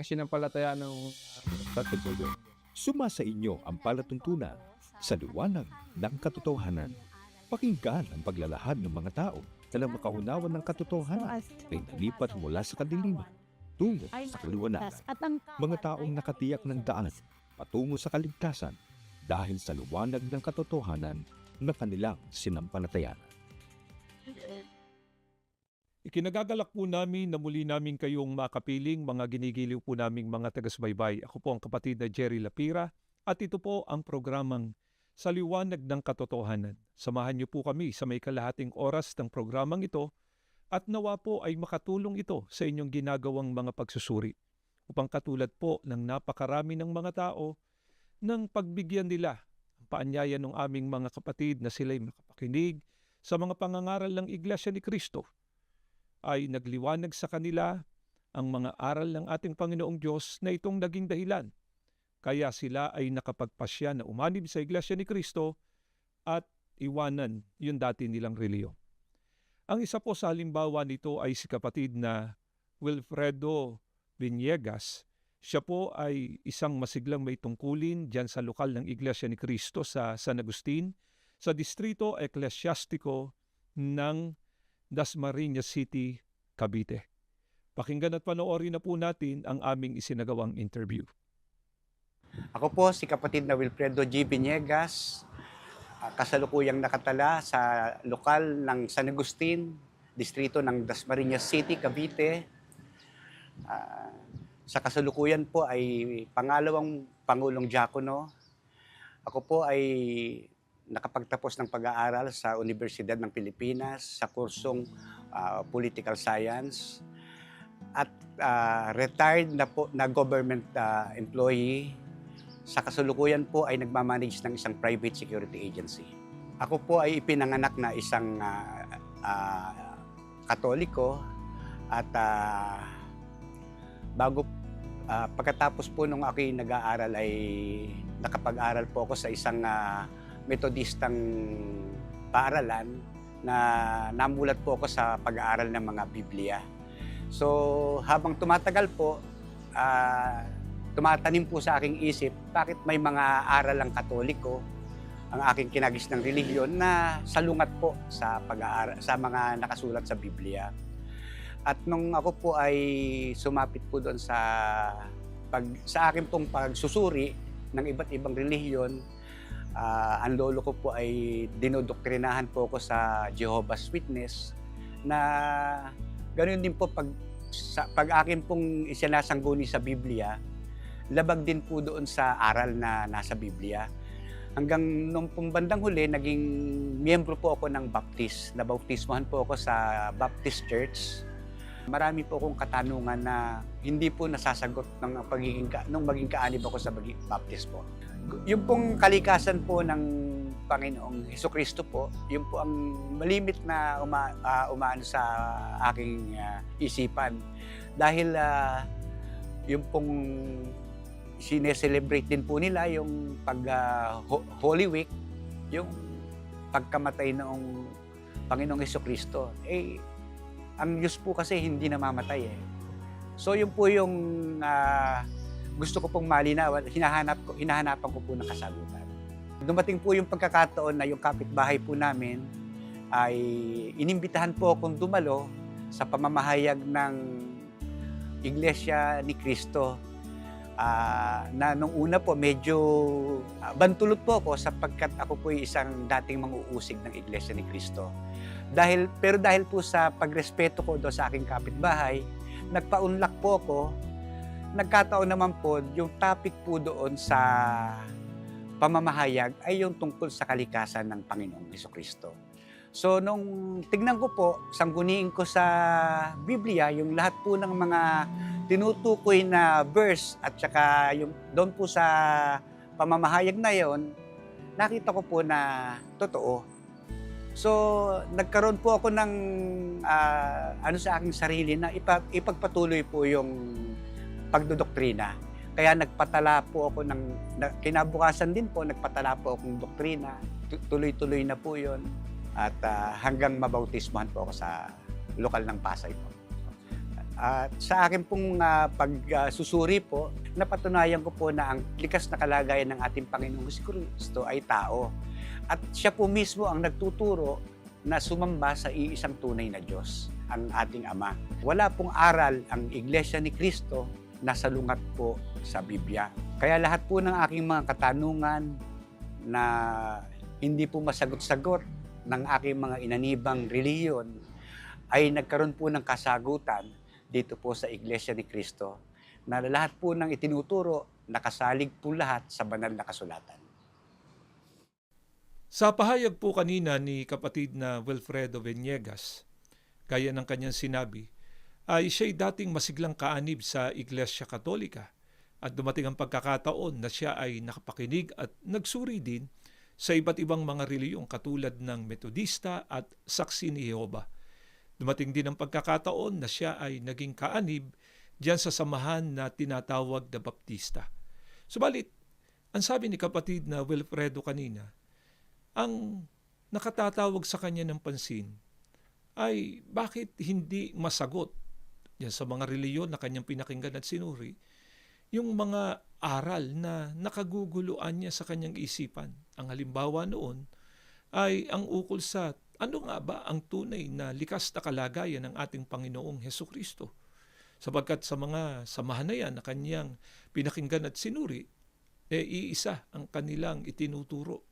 sinanampalatayaan ng Katoliko. Sumasa inyo ang palatuntunan sa liwanag ng katotohanan. Pakinggan ang paglalahad ng mga tao na makaunawan ng katotohanan ay nalipat mula sa kadiliman tungo sa kaliwanagan. Mga taong nakatiyak ng daan patungo sa kaligtasan dahil sa liwanag ng katotohanan na kanilang sinampalatayanan. Ikinagagalak po namin na muli namin kayong makapiling mga ginigiliw po naming mga taga-subaybay. Ako po ang kapatid na Jerry Lapira at ito po ang programang Sa Liwanag ng Katotohanan. Samahan niyo po kami sa may kalahating oras ng programang ito at nawa po ay makatulong ito sa inyong ginagawang mga pagsusuri upang katulad po ng napakarami ng mga tao ng pagbigyan nila ang paanyaya ng aming mga kapatid na sila'y makapakinig sa mga pangangaral ng Iglesia ni Cristo ay nagliwanag sa kanila ang mga aral ng ating Panginoong Diyos na itong naging dahilan. Kaya sila ay nakapagpasya na umanib sa Iglesia ni Cristo at iwanan yung dati nilang reliyon. Ang isa po sa halimbawa nito ay si kapatid na Wilfredo Viniegas. Siya po ay isang masiglang may tungkulin dyan sa lokal ng Iglesia ni Cristo sa San Agustin, sa Distrito Eclesiastico ng Dasmariñas City, Cavite. Pakinggan at panoorin na po natin ang aming isinagawang interview. Ako po si kapatid na Wilfredo G. Viniegas, kasalukuyang nakatala sa lokal ng San Agustin, distrito ng Dasmariñas City, Cavite. Sa kasalukuyan po ay pangalawang Pangulong Diakono. Ako po ay nakapagtapos ng pag-aaral sa Universidad ng Pilipinas sa kursong Political Science at retired na po na government employee. Sa kasalukuyan po ay nagmamanage ng isang private security agency. Ako po ay ipinanganak na isang Katoliko at pagkatapos po nung ako'y nag-aaral ay nakapag-aral po ako sa isang metodistang paaralan na namulat po ako sa pag-aaral ng mga Biblia. So habang tumatagal po, tumatanim po sa aking isip, bakit may mga aral ang Katoliko, ang aking kinagis ng relihiyon na salungat po sa pag-aaral, sa mga nakasulat sa Biblia. At nung ako po ay sumapit po doon sa akin pong pagsusuri ng iba't ibang relihiyon, ang lolo ko po ay dinodoktrinahan po ako sa Jehovah's Witness na ganoon din po pag akin pong isinasangguni sa Biblia, labag din po doon sa aral na nasa Biblia. Hanggang nung bandang huli, naging miyembro po ako ng Baptist. Nabautismohan po ako sa Baptist Church. Marami po akong katanungan na hindi po nasasagot nung maging kaanib ako sa Baptist po. Yung pong kalikasan po ng Panginoong Hesukristo po, yun po ang malimit na umaano sa aking isipan. Dahil yung pong sineselebrate din po nila yung Holy Week, yung pagkamatay noong Panginoong Hesukristo. Ang Diyos po kasi hindi namamatay eh. So yun po yung gusto ko pong malinawan, hinahanapan ko po ng kasagutan. Dumating po yung pagkakataon na yung kapitbahay po namin ay inimbitahan po akong dumalo sa pamamahayag ng Iglesia ni Cristo. Na nung una po medyo bantulot po ako sapagkat ako po isang dating manguusig ng Iglesia ni Cristo. Pero dahil po sa pagrespeto ko doon sa aking kapitbahay, nagpaunlak po ako. Nagkataon naman po, yung topic po doon sa pamamahayag ay yung tungkol sa kalikasan ng Panginoong Hesukristo. So nung tignan ko po, sangguniin ko sa Biblia, yung lahat po ng mga tinutukoy na verse at saka yung doon po sa pamamahayag na yon, nakita ko po na totoo. So nagkaroon po ako ng sa aking sarili na ipagpatuloy po yung pagdodoktrina. Kaya nagpatala po ako kinabukasan din po, nagpatala po akong doktrina. Tuloy-tuloy na po yon. At hanggang mabautismohan po ako sa lokal ng Pasay po. At sa akin pong pagsusuri po, napatunayan ko po na ang likas na kalagayan ng ating Panginoong Jesucristo ay tao. At siya po mismo ang nagtuturo na sumamba sa iisang tunay na Diyos, ang ating Ama. Wala pong aral ang Iglesia ni Cristo na salungat po sa Biblia. Kaya lahat po ng aking mga katanungan na hindi po masagot-sagot ng aking mga inanibang reliyon ay nagkaroon po ng kasagutan dito po sa Iglesia ni Cristo na lahat po ng itinuturo nakasalig po lahat sa banal na kasulatan. Sa pahayag po kanina ni kapatid na Wilfredo Venegas, gaya ng kanyang sinabi, ay siya'y dating masiglang kaanib sa Iglesia Katolika at dumating ang pagkakataon na siya ay nakapakinig at nagsuri din sa iba't ibang mga reliyong katulad ng Metodista at Saksi ni Jehova. Dumating din ang pagkakataon na siya ay naging kaanib diyan sa samahan na tinatawag na Baptista. Subalit, ang sabi ni kapatid na Wilfredo kanina, ang nakatatawag sa kanya ng pansin ay bakit hindi masagot yan sa mga reliyon na kanyang pinakinggan at sinuri, yung mga aral na nakaguguluan niya sa kanyang isipan. Ang halimbawa noon ay ang ukol sa ano nga ba ang tunay na likas na kalagayan ng ating Panginoong Hesukristo. Sapagkat sa mga samahan na yan na kanyang pinakinggan at sinuri, iisa ang kanilang itinuturo.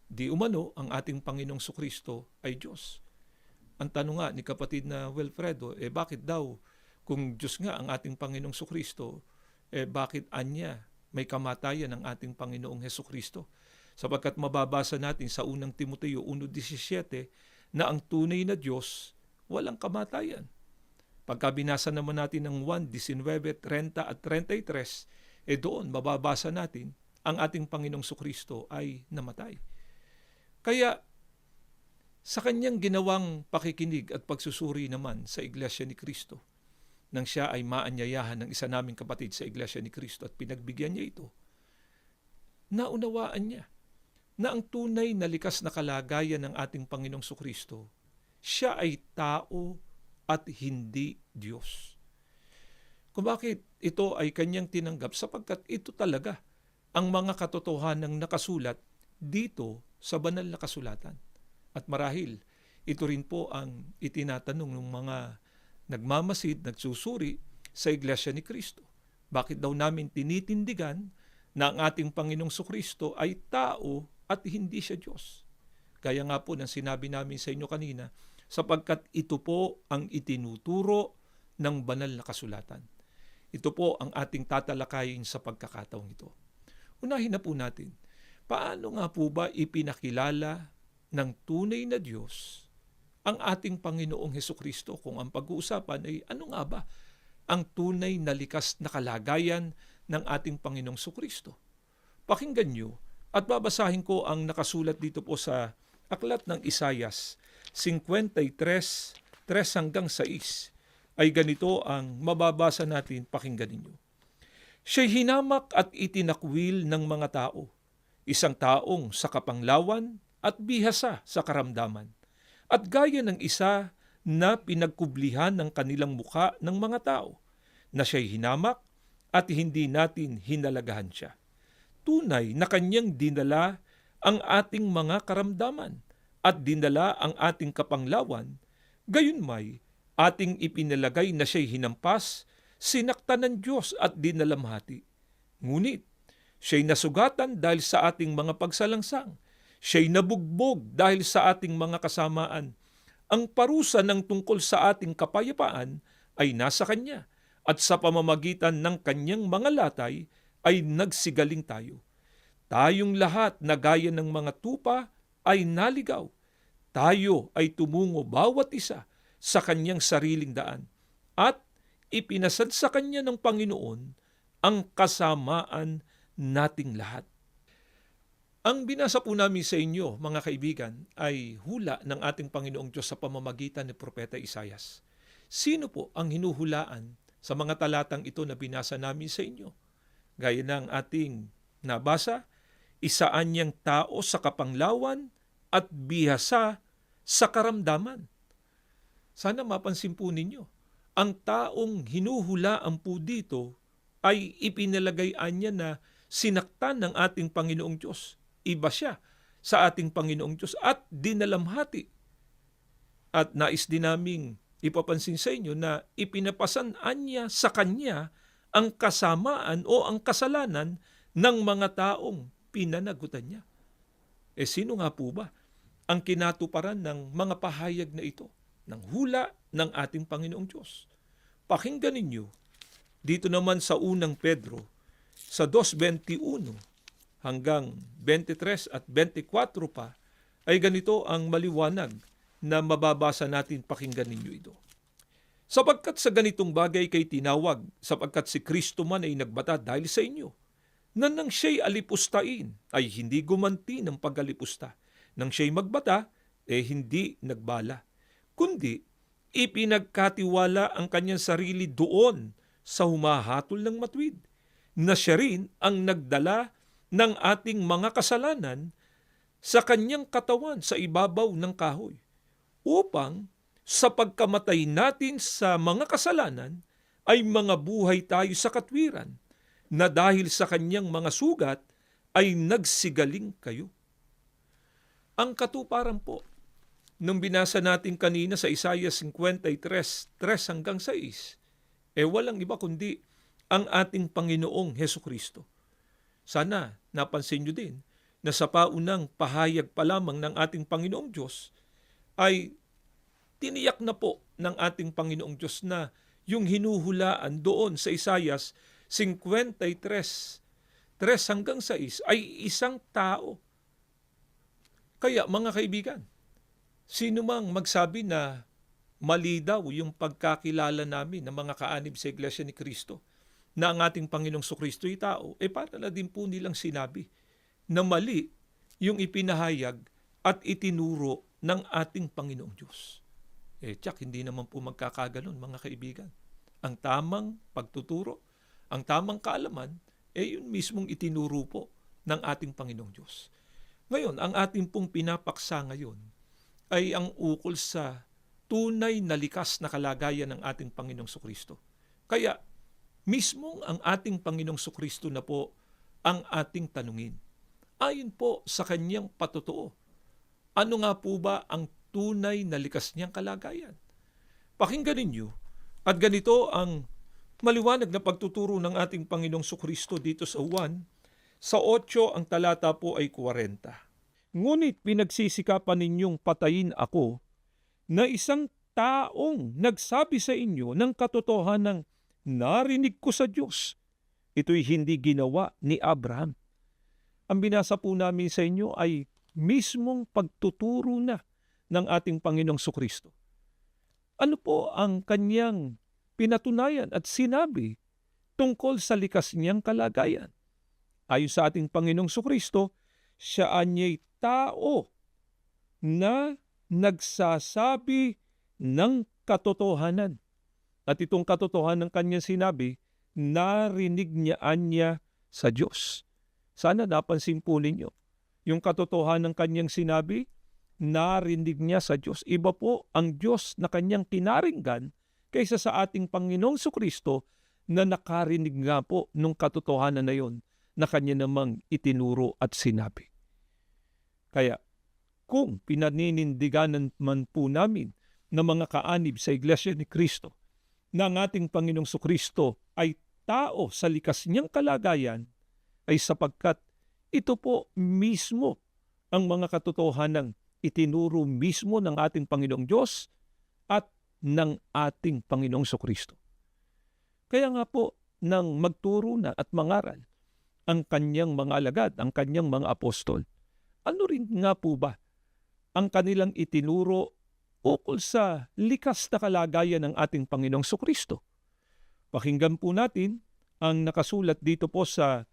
Di umano ang ating Panginoong Hesukristo ay Diyos. Ang tanong nga ni kapatid na Wilfredo, bakit daw kung Diyos nga ang ating Panginoong Hesukristo, bakit anya may kamatayan ng ating Panginoong Hesukristo? Sapagkat mababasa natin sa unang Timoteo 1:17 na ang tunay na Diyos walang kamatayan. Pagka binasa naman natin ng 1:19, 30 at 33, doon mababasa natin ang ating Panginoong Hesukristo ay namatay. Kaya sa kanyang ginawang pakikinig at pagsusuri naman sa Iglesia ni Cristo, nang siya ay maanyayahan ng isa naming kapatid sa Iglesia ni Cristo at pinagbigyan niya ito, naunawaan niya na ang tunay na likas na kalagayan ng ating Panginoong Hesukristo, siya ay tao at hindi Diyos. Kung bakit ito ay kanyang tinanggap, sapagkat ito talaga ang mga katotohanang nakasulat dito sa banal na kasulatan. At marahil, ito rin po ang itinatanong ng mga nagmamasid, nagsusuri sa Iglesia ni Cristo. Bakit daw namin tinitindigan na ang ating Panginoong Hesukristo ay tao at hindi siya Diyos? Kaya nga po ng sinabi namin sa inyo kanina, sapagkat ito po ang itinuturo ng banal na kasulatan. Ito po ang ating tatalakayin sa pagkakataong ito. Unahin na po natin, paano nga po ba ipinakilala ng tunay na Diyos ang ating Panginoong Hesukristo? Kung ang pag-uusapan ay ano nga ba ang tunay na likas na kalagayan ng ating Panginoong Hesukristo? Pakinggan nyo at babasahin ko ang nakasulat dito po sa aklat ng Isayas 53:3 hanggang 6. Ay ganito ang mababasa natin, pakinggan ninyo. Siya'y hinamak at itinakwil ng mga tao, isang taong sa kapanglawan at bihasa sa karamdaman, at gaya ng isa na pinagkublihan ng kanilang mukha ng mga tao, na siya'y hinamak at hindi natin hinalagahan siya. Tunay na kanyang dinala ang ating mga karamdaman at dinala ang ating kapanglawan, gayunmay ating ipinalagay na siya'y hinampas, sinaktan ng Diyos at dinalamhati. Ngunit siya'y nasugatan dahil sa ating mga pagsalangsang, siya'y nabugbog dahil sa ating mga kasamaan. Ang parusa ng tungkol sa ating kapayapaan ay nasa Kanya, at sa pamamagitan ng Kanyang mga latay ay nagsigaling tayo. Tayong lahat na gaya ng mga tupa ay naligaw. Tayo ay tumungo bawat isa sa Kanyang sariling daan, at ipinasad sa Kanya ng Panginoon ang kasamaan nating lahat. Ang binasa po namin sa inyo, mga kaibigan, ay hula ng ating Panginoong Diyos sa pamamagitan ni Propeta Isayas. Sino po ang hinuhulaan sa mga talatang ito na binasa namin sa inyo? Gaya ng ating nabasa, isaan niyang tao sa kapanglawan at bihasa sa karamdaman. Sana mapansin po ninyo, Ang taong hinuhulaan po dito ay ipinalagayan niya na sinaktan ng ating Panginoong Diyos. Iba siya sa ating Panginoong Diyos at dinalamhati. At nais din naming ipapansin sa inyo na ipinapasanaan niya sa kanya ang kasamaan o ang kasalanan ng mga taong pinanagutan niya. Sino nga po ba ang kinatuparan ng mga pahayag na ito, ng hula ng ating Panginoong Diyos? Pakinggan ninyo dito naman sa unang Pedro, sa 2:21 hanggang 23 at 24 pa, ay ganito ang maliwanag na mababasa natin. Pakinggan ninyo ito. Sapagkat sa ganitong bagay kay tinawag, sapagkat si Kristo man ay nagbata dahil sa inyo, na nang siya'y alipustain, ay hindi gumanti ng pag-alipusta. Nang siya'y magbata, hindi nagbala. Kundi, ipinagkatiwala ang kanyang sarili doon sa humahatol ng matuwid, na siya rin ang nagdala ng ating mga kasalanan sa kanyang katawan sa ibabaw ng kahoy, upang sa pagkamatay natin sa mga kasalanan ay mga buhay tayo sa katwiran, na dahil sa kanyang mga sugat ay nagsigaling kayo. Ang katuparan po nung binasa natin kanina sa Isaiah 53:3 hanggang 6, walang iba kundi ang ating Panginoong Hesukristo. Sana napansin nyo din na sa paunang pahayag pa lamang ng ating Panginoong Diyos ay tiniyak na po ng ating Panginoong Diyos na yung hinuhulaan doon sa Isaiah 53:3 hanggang 6 ay isang tao. Kaya mga kaibigan, sino mang magsabi na mali daw yung pagkakilala namin ng mga kaanib sa Iglesia ni Cristo, na ang ating Panginoong Sukristo ay tao, para na din po nilang sinabi na mali yung ipinahayag at itinuro ng ating Panginoong Diyos. Tiyak, hindi naman po magkakaganon mga kaibigan. Ang tamang pagtuturo, ang tamang kaalaman, yun mismong itinuro po ng ating Panginoong Diyos. Ngayon, ang ating pong pinapaksa ngayon ay ang ukol sa tunay na likas na kalagayan ng ating Panginoong Sukristo. Kaya, mismong ang ating Panginoong Sukristo na po ang ating tanungin. Ayon po sa kanyang patotoo, ano nga po ba ang tunay na likas niyang kalagayan? Pakinggan ninyo, at ganito ang maliwanag na pagtuturo ng ating Panginoong Sukristo dito sa Juan, sa 8 ang talata po ay 40. Ngunit pinagsisikapan ninyong patayin ako na isang taong nagsabi sa inyo ng katotohanang narinig ko sa Diyos. Ito'y hindi ginawa ni Abraham. Ang binasa po namin sa inyo ay mismong pagtuturo na ng ating Panginoong Sukristo. Ano po ang kanyang pinatunayan at sinabi tungkol sa likas niyang kalagayan? Ayon sa ating Panginoong Sukristo, siya anya'y tao na nagsasabi ng katotohanan. At itong katotohanan ng kanyang sinabi, narinig niya sa Diyos. Sana napansin po ninyo, yung katotohanan ng kanyang sinabi, narinig niya sa Diyos. Iba po ang Diyos na kanyang kinaringgan kaysa sa ating Panginoong Sukristo na nakarinig nga po nung katotohanan na yon na kanya namang itinuro at sinabi. Kaya kung pinaninindiganan man po namin ng mga kaanib sa Iglesia ni Cristo na ang ating Panginoong Sukristo ay tao sa likas niyang kalagayan, ay sapagkat ito po mismo ang mga katotohanang itinuro mismo ng ating Panginoong Diyos at ng ating Panginoong Sukristo. Kaya nga po, nang magturo na at mangaral ang kanyang mga alagad, ang kanyang mga apostol, ano rin nga po ba ang kanilang itinuro ukol sa likas na kalagayan ng ating Panginoong Sukristo? Pakinggan po natin ang nakasulat dito po sa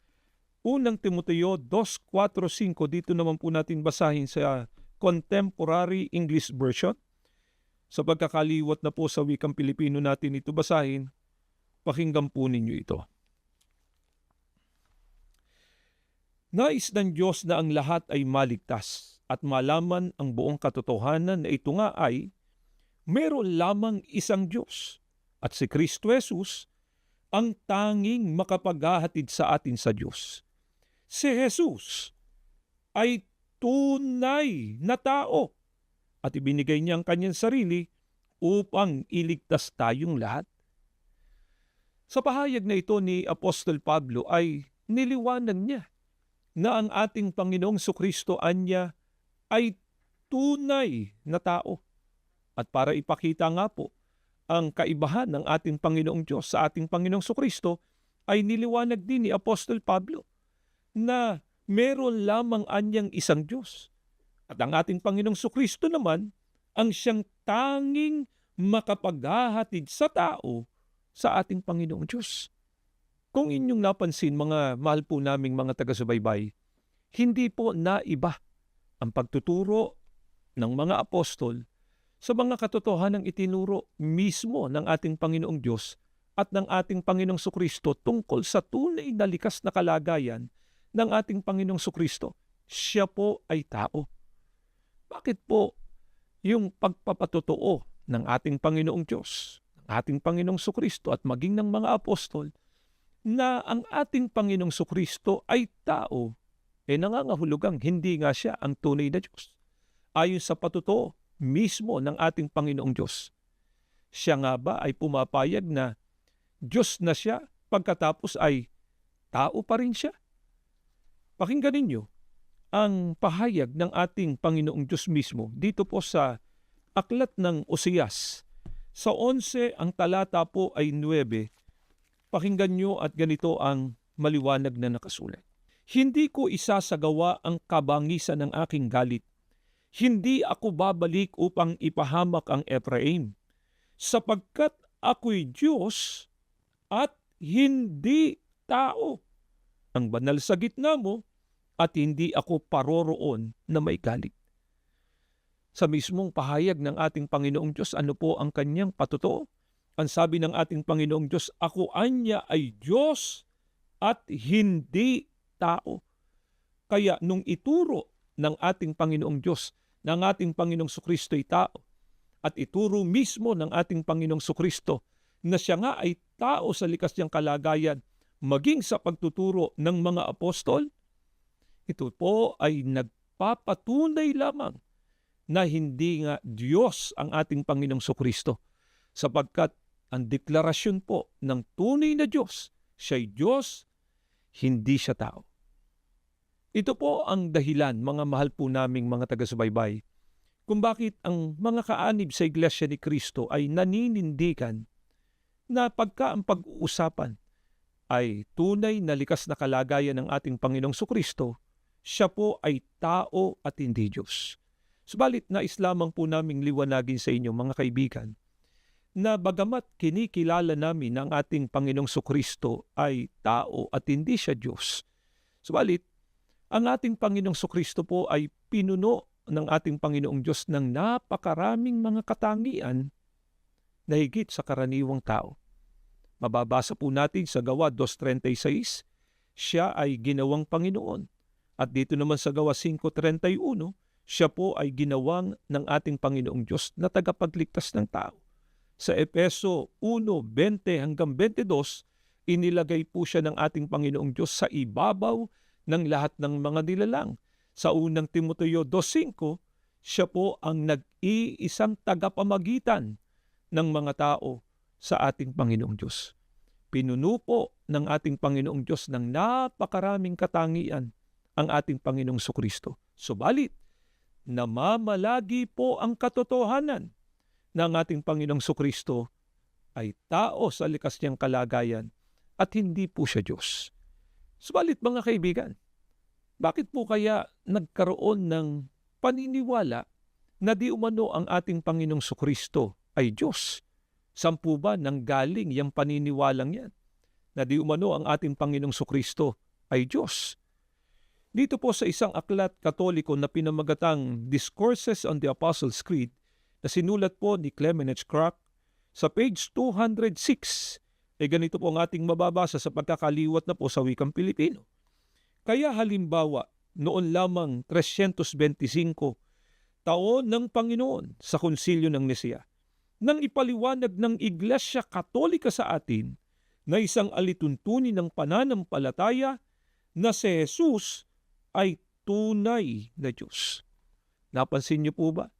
unang Timoteo 2:4-5. Dito naman po natin basahin sa Contemporary English Version. Sa pagkakaliwat na po sa wikang Pilipino natin ito basahin, pakinggan po ninyo ito. Nais ng Diyos na ang lahat ay maligtas at malaman ang buong katotohanan na ito nga ay meron lamang isang Diyos At si Kristo Jesus ang tanging makapaghahatid sa atin sa Diyos. Si Jesus ay tunay na tao at ibinigay niya ang kanyang sarili upang iligtas tayong lahat. Sa pahayag na ito ni Apostol Pablo ay niliwanag niya na ang ating Panginoong Sukristo anya ay tunay na tao. At para ipakita nga po ang kaibahan ng ating Panginoong Diyos sa ating Panginoong Sukristo, ay niliwanag din ni Apostol Pablo na meron lamang anyang isang Diyos. At ang ating Panginoong Sukristo naman ang siyang tanging makapaghahatid sa tao sa ating Panginoong Diyos. Kung inyong napansin, mga mahal po naming mga taga-subaybay, hindi po naiba ang pagtuturo ng mga apostol sa mga katotohanang itinuro mismo ng ating Panginoong Diyos at ng ating Panginoong Sukristo tungkol sa tunay na likas na kalagayan ng ating Panginoong Sukristo. Siya po ay tao. Bakit po yung pagpapatotoo ng ating Panginoong Diyos, ng ating Panginoong Sukristo at maging ng mga apostol na ang ating Panginoong Sukristo ay tao, nangangahulugang hindi nga siya ang tunay na Diyos? Ayon sa patotoo mismo ng ating Panginoong Diyos, siya nga ba ay pumapayag na Diyos na siya pagkatapos ay tao pa rin siya? Pakinggan ninyo ang pahayag ng ating Panginoong Diyos mismo dito po sa Aklat ng Oseas. Sa 11, ang talata po ay 9. Pakinggan nyo at ganito ang maliwanag na nakasulat. Hindi ko isasagawa ang kabangisan ng aking galit. Hindi ako babalik upang ipahamak ang Ephraim, sapagkat ako'y Diyos at hindi tao. Ang banal sa gitna mo at hindi ako paroroon na may galit. Sa mismong pahayag ng ating Panginoong Diyos, ano po ang kanyang patotoo? Ang sabi ng ating Panginoong Diyos, ako anya ay Diyos at hindi tao. Kaya nung ituro ng ating Panginoong Diyos na ang ating Panginoong Sukristo ay tao at ituro mismo ng ating Panginoong Sukristo na siya nga ay tao sa likas niyang kalagayan maging sa pagtuturo ng mga apostol, ito po ay nagpapatunay lamang na hindi nga Diyos ang ating Panginoong Sukristo, sapagkat ang deklarasyon po ng tunay na Diyos, siya'y Diyos, hindi siya tao. Ito po ang dahilan, mga mahal po naming mga taga-subaybay, kung bakit ang mga kaanib sa Iglesia ni Kristo ay naninindigan na pagka ang pag-uusapan ay tunay na likas na kalagayan ng ating Panginoong Sukristo, siya po ay tao at hindi Diyos. Subalit nais lamang po naming liwanagin sa inyo, mga kaibigan, na bagamat kinikilala namin ng ating Panginoong Sukristo ay tao at hindi siya Diyos, subalit ang ating Panginoong Sukristo po ay pinuno ng ating Panginoong Diyos ng napakaraming mga katangian na higit sa karaniwang tao. Mababasa po natin sa Gawa 2.36, siya ay ginawang Panginoon. At dito naman sa Gawa 5.31, siya po ay ginawang ng ating Panginoong Diyos na tagapagligtas ng tao. Sa Efeso 1:20 hanggang 22, inilagay po siya ng ating Panginoong Diyos sa ibabaw ng lahat ng mga nilalang. Sa unang Timoteo 2:5, siya po ang nag-iisang tagapamagitan ng mga tao sa ating Panginoong Diyos. Pinuno po ng ating Panginoong Diyos ng napakaraming katangian ang ating Panginoong Sukristo. Subalit, namamalagi po ang katotohanan na ang ating Panginoong Sukristo ay tao sa likas niyang kalagayan at hindi po siya Diyos. Subalit mga kaibigan, bakit po kaya nagkaroon ng paniniwala na di umano ang ating Panginoong Sukristo ay Diyos? Saan po ba nanggaling yung paniniwalang yan na di umano ang ating Panginoong Sukristo ay Diyos? Dito po sa isang aklat Katoliko na pinamagatang Discourses on the Apostles' Creed na sinulat po ni Clement H. Crack, sa page 206, ganito po ang ating mababasa sa pagkakaliwat na po sa wikang Pilipino. Kaya halimbawa, noon lamang 325 taon ng Panginoon sa Konsilyo ng Nisea, nang ipaliwanag ng Iglesia Katolika sa atin na isang alituntunin ng pananampalataya na si Jesus ay tunay na Diyos. Napansin niyo po ba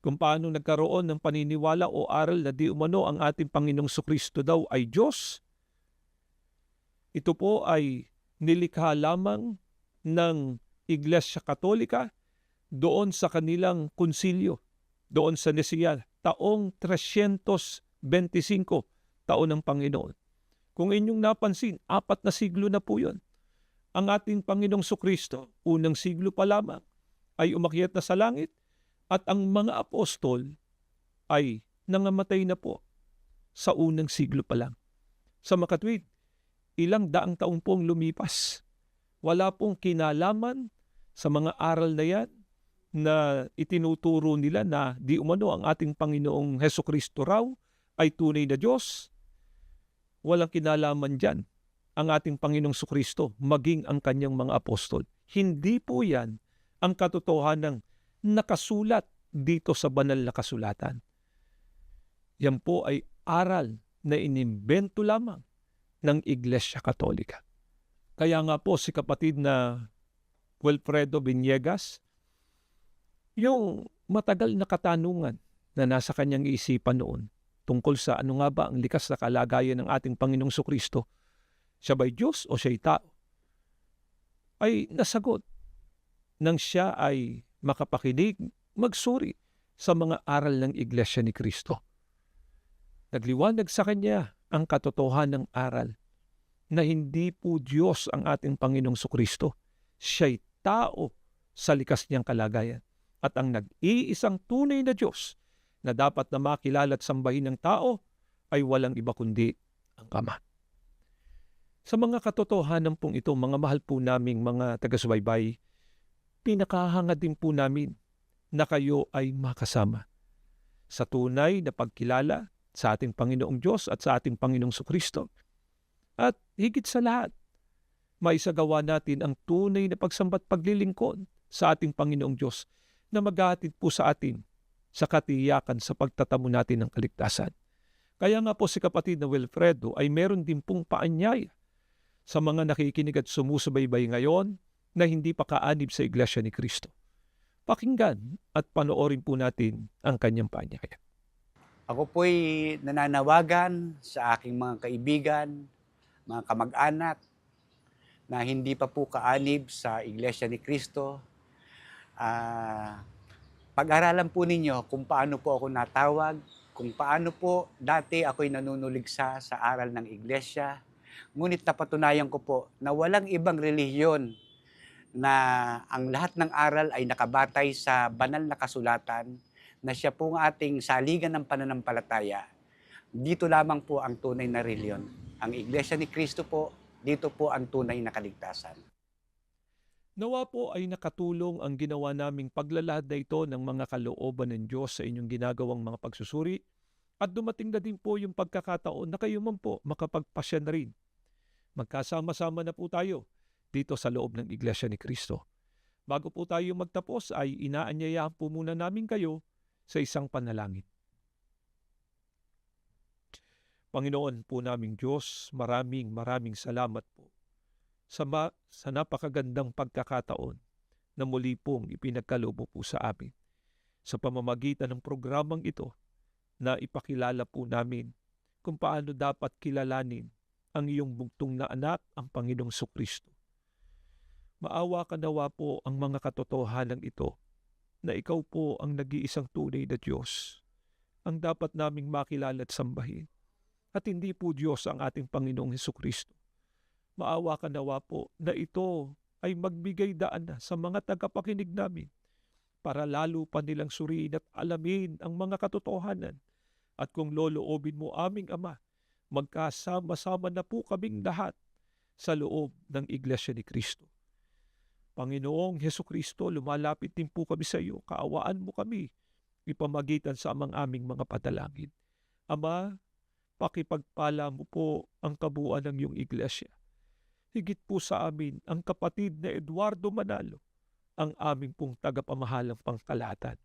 kung paano nagkaroon ng paniniwala o aral na di umano ang ating Panginoong Sukristo daw ay Diyos? Ito po ay nilikha lamang ng Iglesia Katolika doon sa kanilang konsilyo, doon sa Nicea, taong 325 taon ng Panginoon. Kung inyong napansin, 4 na siglo na po yun. Ang ating Panginoong Sukristo, unang siglo pa lamang, ay umakyat na sa langit at ang mga apostol ay nangamatay na po sa unang siglo pa lang. Sa makatwid, ilang daang taong pong lumipas. Wala pong kinalaman sa mga aral na yan na itinuturo nila na di umano ang ating Panginoong Hesukristo raw ay tunay na Diyos. Walang kinalaman dyan ang ating Panginoong Sukristo maging ang kanyang mga apostol. Hindi po yan ang katotohanan nakasulat dito sa banal na kasulatan. Yan po ay aral na inimbento lamang ng Iglesia Katolika. Kaya nga po si kapatid na Wilfredo Villegas, yung matagal na katanungan na nasa kanyang isipan noon tungkol sa ano nga ba ang likas na kalagayan ng ating Panginoong Sukristo, siya ba'y Diyos o siya'y tao, ay nasagot nang siya ay makapakinig, magsuri sa mga aral ng Iglesia ni Kristo. Nagliwanag sa kanya ang katotohanan ng aral na hindi po Diyos ang ating Panginoong Sukristo. Siya'y tao sa likas niyang kalagayan. At ang nag-iisang tunay na Diyos na dapat na makilala at sambahin ng tao ay walang iba kundi ang Ama. Sa mga katotohanan pong ito, mga mahal po naming mga taga-subaybay, pinakahangad din po namin na kayo ay makasama sa tunay na pagkilala sa ating Panginoong Diyos at sa ating Panginoong Sukristo. At higit sa lahat, maisagawa natin ang tunay na pagsamba't paglilingkod sa ating Panginoong Diyos na maghahatid po sa atin sa katiyakan sa pagtatamo natin ng kaligtasan. Kaya nga po si kapatid na Wilfredo ay meron din pong paanyaya sa mga nakikinig at sumusubaybay ngayon na hindi pa kaanib sa Iglesia ni Kristo. Pakinggan at panoorin po natin ang kanyang paanyaya. Ako po'y nananawagan sa aking mga kaibigan, mga kamag-anak na hindi pa po kaanib sa Iglesia ni Kristo. Pag-aralan po ninyo kung paano po ako natawag, kung paano po dati ako'y nanunuligsa sa aral ng Iglesia. Ngunit napatunayan ko po na walang ibang relihiyon na ang lahat ng aral ay nakabatay sa banal na kasulatan na siya po ang ating saligan ng pananampalataya. Dito lamang po ang tunay na relihiyon. Ang Iglesia ni Kristo po, dito po ang tunay na kaligtasan. Nawa po ay nakatulong ang ginawa naming paglalahad na ito ng mga kalooban ng Diyos sa inyong ginagawang mga pagsusuri at dumating na din po yung pagkakataon na kayo man po makapagpasya na rin. Magkasama-sama na po tayo dito sa loob ng Iglesia ni Kristo. Bago po tayo magtapos ay inaanyayahan po muna namin kayo sa isang panalangin. Panginoon po naming Diyos, maraming salamat po sa napakagandang pagkakataon na muli pong ipinagkaloob po sa amin sa pamamagitan ng programang ito na ipakilala po namin kung paano dapat kilalanin ang iyong bugtong na anak, ang Panginoong Sukristo. Maawa ka nawa po ang mga katotohanan ito na ikaw po ang nag-iisang tunay na Diyos, ang dapat naming makilala at sambahin, at hindi po Diyos ang ating Panginoong Hesukristo. Maawa ka nawa po na ito ay magbigay daan na sa mga tagapakinig namin para lalo pa nilang suriin at alamin ang mga katotohanan. At kung loloobin mo aming Ama, magkasama-sama na po kaming lahat sa loob ng Iglesia ni Kristo. Panginoong Hesukristo, lumalapit din po kami sa iyo. Kaawaan mo kami, ipamagitan sa aming mga padalangin. Ama, pakipagpala mo po ang kabuuan ng iyong Iglesia. Higit po sa amin ang kapatid na Eduardo Manalo, ang aming pong tagapamahalang pangkalahatan.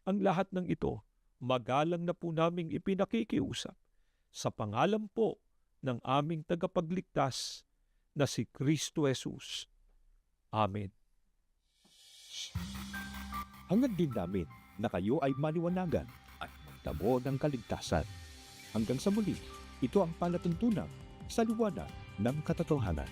Ang lahat ng ito magalang na po naming ipinakikiusap sa pangalan po ng aming tagapagligtas na si Kristo Jesus. Amen. Hangad din namin na kayo ay maliwanagan at magtamo ng kaligtasan. Hanggang sa muli, ito ang palatuntunan sa liwanag ng katotohanan.